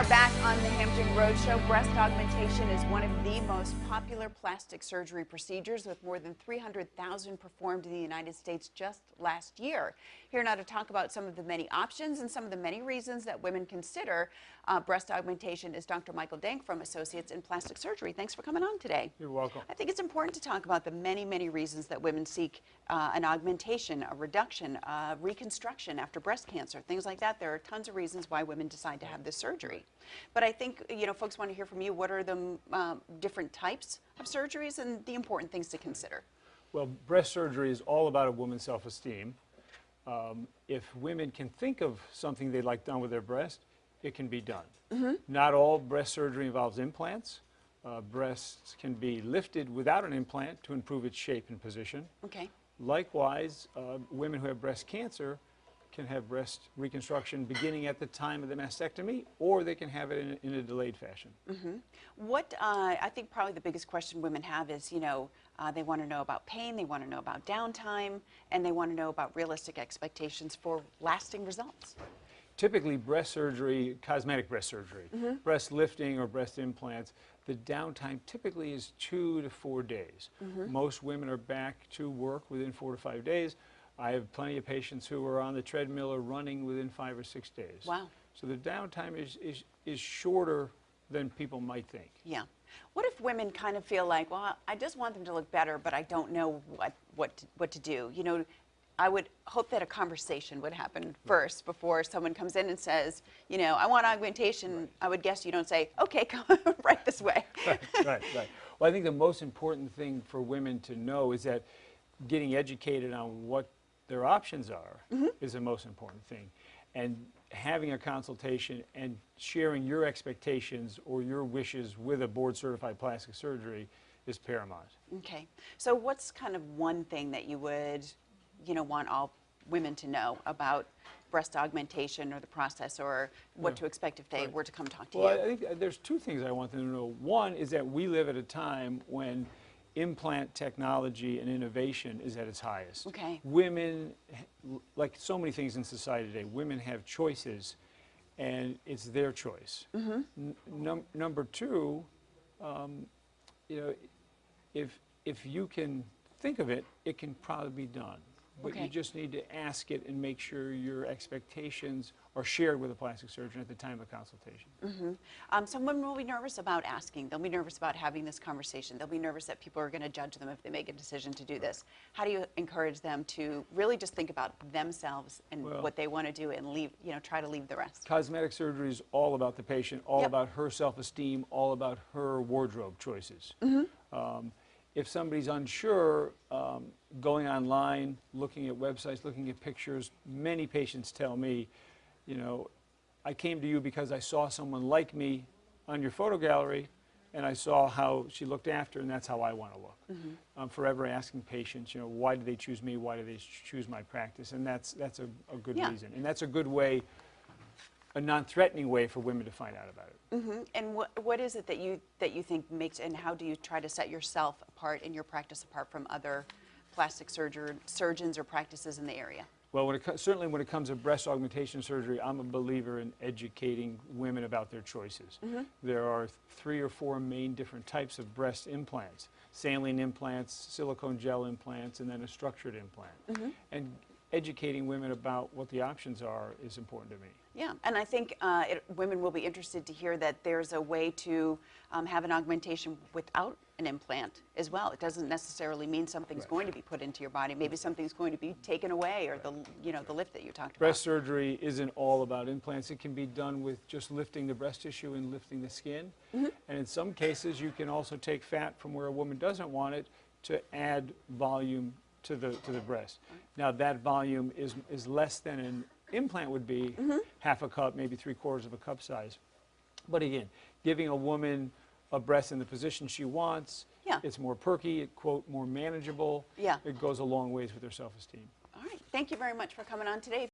are back on the Hampton Roadshow. Breast augmentation is one of the most popular plastic surgery procedures, with more than 300,000 performed in the United States just last year. Here now to talk about some of the many options and some of the many reasons that women consider breast augmentation is Dr. Michael Denk from Associates in Plastic Surgery. Thanks for coming on today. You're welcome. I think it's important to talk about the many, many reasons that women seek an augmentation, a reduction, reconstruction after breast cancer, things like that. There are tons of reasons why women decide to have this surgery. But I think, folks want to hear from you. What are the different types of surgeries and the important things to consider? Well, breast surgery is all about a woman's self-esteem. If women can think of something they'd like done with their breast, it can be done. Not all breast surgery involves implants. Breasts can be lifted without an implant to improve its shape and position. Okay. Likewise, women who have breast cancer can have breast reconstruction beginning at the time of the mastectomy, or they can have it in a delayed fashion. What I think probably the biggest question women have is, they want to know about pain, they want to know about downtime, and they want to know about realistic expectations for lasting results. Typically, breast surgery, cosmetic breast surgery, breast lifting or breast implants, the downtime typically is 2 to 4 days. Most women are back to work within 4 to 5 days. I have plenty of patients who are on the treadmill or running within 5 or 6 days. Wow. So the downtime is shorter than people might think. Yeah. What if women kind of feel like, well, I just want them to look better, but I don't know what to do? I would hope that a conversation would happen first before someone comes in and says, I want augmentation. Right. I would guess you don't say, okay, come right this way. Right. Well, I think the most important thing for women to know is that getting educated on what their options are is the most important thing. And having a consultation and sharing your expectations or your wishes with a board-certified plastic surgery is paramount. Okay. So what's kind of one thing that you would want all women to know about breast augmentation or the process, or what to expect if they were to come talk to you? Well, I think there's two things I want them to know. One is that we live at a time when implant technology and innovation is at its highest. Okay. Women, like so many things in society today, women have choices, and it's their choice. Number two, if you can think of it, it can probably be done. But you just need to ask it and make sure your expectations are shared with a plastic surgeon at the time of consultation. Some women will be nervous about asking. They'll be nervous about having this conversation. They'll be nervous that people are going to judge them if they make a decision to do this. How do you encourage them to really just think about themselves and what they want to do and leave, try to leave the rest? Cosmetic surgery is all about the patient, all about her self-esteem, all about her wardrobe choices. If somebody's unsure, going online, looking at websites, looking at pictures, many patients tell me, I came to you because I saw someone like me on your photo gallery, and I saw how she looked after, and that's how I want to look. I'm forever asking patients, why do they choose me? Why do they choose my practice? And that's a good reason. And that's a good way, a non-threatening way for women to find out about it. And what is it that you think makes, and how do you try to set yourself apart in your practice apart from other plastic surgeons or practices in the area? Well, certainly when it comes to breast augmentation surgery, I'm a believer in educating women about their choices. There are 3 or 4 main different types of breast implants: saline implants, silicone gel implants, and then a structured implant. And educating women about what the options are is important to me. Yeah, and I think women will be interested to hear that there's a way to have an augmentation without an implant as well. It doesn't necessarily mean something's going to be put into your body. Maybe something's going to be taken away, or the lift that you talked about. Breast surgery isn't all about implants. It can be done with just lifting the breast tissue and lifting the skin. And in some cases, you can also take fat from where a woman doesn't want it to add volume to the breast. Now that volume is less than an implant would be, half a cup, maybe 3/4 of a cup size. But again, giving a woman a breast in the position she wants, it's more perky, quote, more manageable. It goes a long ways with her self-esteem. All right. Thank you very much for coming on today.